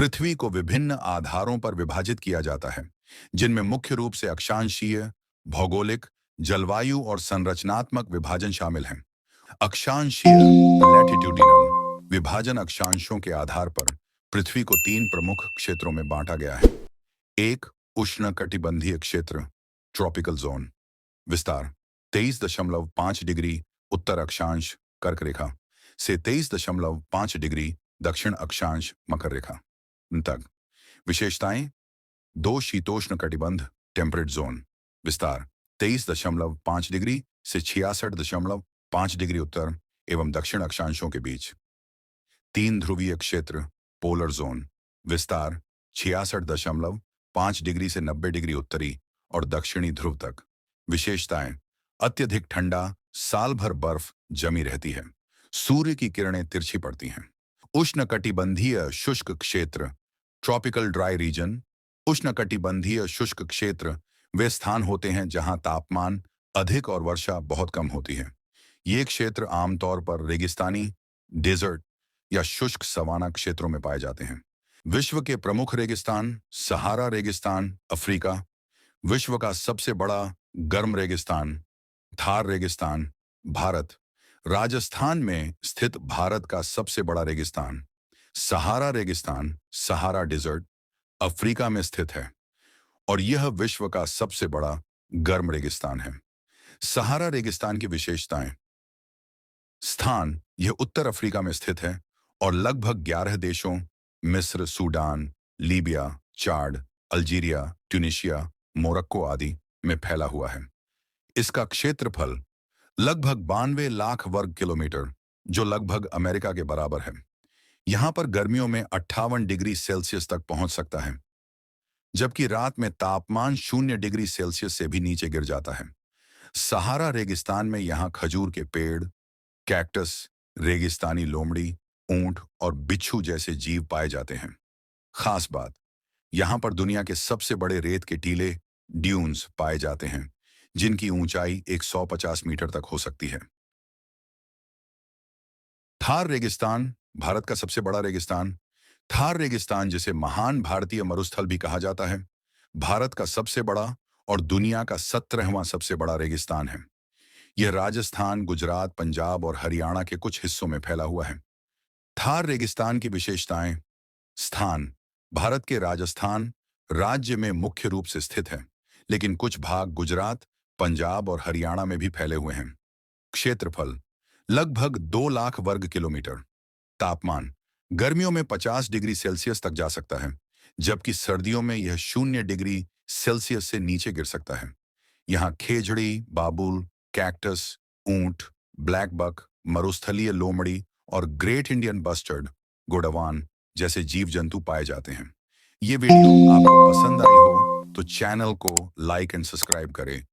पृथ्वी को विभिन्न आधारों पर विभाजित किया जाता है, जिनमें मुख्य रूप से अक्षांशीय, भौगोलिक, जलवायु और संरचनात्मक विभाजन शामिल हैं। अक्षांशीय लैटिट्यूडिनल विभाजन अक्षांशों के आधार पर पृथ्वी को तीन प्रमुख क्षेत्रों में बांटा गया है। एक, उष्णकटिबंधीय क्षेत्र, ट्रॉपिकल जोन। विस्तार 23.5 डिग्री उत्तर अक्षांश कर्क रेखा से 23.5 डिग्री दक्षिण अक्षांश मकर रेखा तक। विशेषताएं: दो शीतोष्ण कटिबंध, टेम्परेट जोन। विस्तार 23.5 डिग्री से 66.5 डिग्री उत्तर एवं दक्षिण अक्षांशों के बीच। तीन ध्रुवीय क्षेत्र, पोलर जोन। विस्तार 66.5 डिग्री से 90 डिग्री उत्तरी और दक्षिणी ध्रुव तक। विशेषताएं: अत्यधिक ठंडा, साल भर बर्फ जमी रहती है, सूर्य की किरणें तिरछी पड़ती हैं। उष्णकटिबंधीय शुष्क क्षेत्र, ट्रॉपिकल ड्राई रीजन। उष्णकटिबंधीय शुष्क क्षेत्र वे स्थान होते हैं जहां तापमान अधिक और वर्षा बहुत कम होती है। ये क्षेत्र आमतौर पर रेगिस्तानी, डेजर्ट या शुष्क सवाना क्षेत्रों में पाए जाते हैं। विश्व के प्रमुख रेगिस्तान: सहारा रेगिस्तान, अफ्रीका। विश्व का सबसे बड़ा गर्म रेगिस्तान, थार रेगिस्तान, भारत। राजस्थान में स्थित भारत का सबसे बड़ा रेगिस्तान, सहारा रेगिस्तान, सहारा डेजर्ट, अफ्रीका में स्थित है और यह विश्व का सबसे बड़ा गर्म रेगिस्तान है। सहारा रेगिस्तान की विशेषताएं: स्थान: यह उत्तर अफ्रीका में स्थित है और लगभग 11 देशों मिस्र, सूडान, लीबिया, चाड, अल्जीरिया, ट्यूनीशिया, मोरक्को आदि में फैला हुआ है। इसका क्षेत्रफल लगभग 92 लाख वर्ग किलोमीटर, जो लगभग अमेरिका के बराबर है। यहाँ पर गर्मियों में 58 डिग्री सेल्सियस तक पहुंच सकता है, जबकि रात में तापमान 0 डिग्री सेल्सियस से भी नीचे गिर जाता है। सहारा रेगिस्तान में यहाँ खजूर के पेड़, कैक्टस, रेगिस्तानी लोमड़ी, ऊंट और बिच्छू जैसे जीव पाए जाते हैं। खास बात, यहाँ पर दुनिया के सबसे बड़े रेत के टीले, ड्यून्स, पाए जाते हैं, जिनकी ऊंचाई 150 मीटर तक हो सकती है। थार रेगिस्तान, भारत का सबसे बड़ा रेगिस्तान। थार रेगिस्तान, जिसे महान भारतीय मरुस्थल भी कहा जाता है, भारत का सबसे बड़ा और दुनिया का 17वां सबसे बड़ा रेगिस्तान है। यह राजस्थान, गुजरात, पंजाब और हरियाणा के कुछ हिस्सों में फैला हुआ है। थार रेगिस्तान की विशेषताएं: स्थान: भारत के राजस्थान राज्य में मुख्य रूप से स्थित है, लेकिन कुछ भाग गुजरात, पंजाब और हरियाणा में भी फैले हुए हैं। क्षेत्रफल: लगभग 2 लाख वर्ग किलोमीटर। तापमान: गर्मियों में 50 डिग्री सेल्सियस तक जा सकता है, जबकि सर्दियों में यह 0 डिग्री सेल्सियस से नीचे गिर सकता है। यहाँ खेजड़ी, बाबुल, कैक्टस, ऊंट, ब्लैक बक, मरुस्थलीय लोमड़ी और ग्रेट इंडियन बस्टर्ड, गोडवान जैसे जीव जंतु पाए जाते हैं। ये वीडियो आपको पसंद आई हो तो चैनल को लाइक एंड सब्सक्राइब करें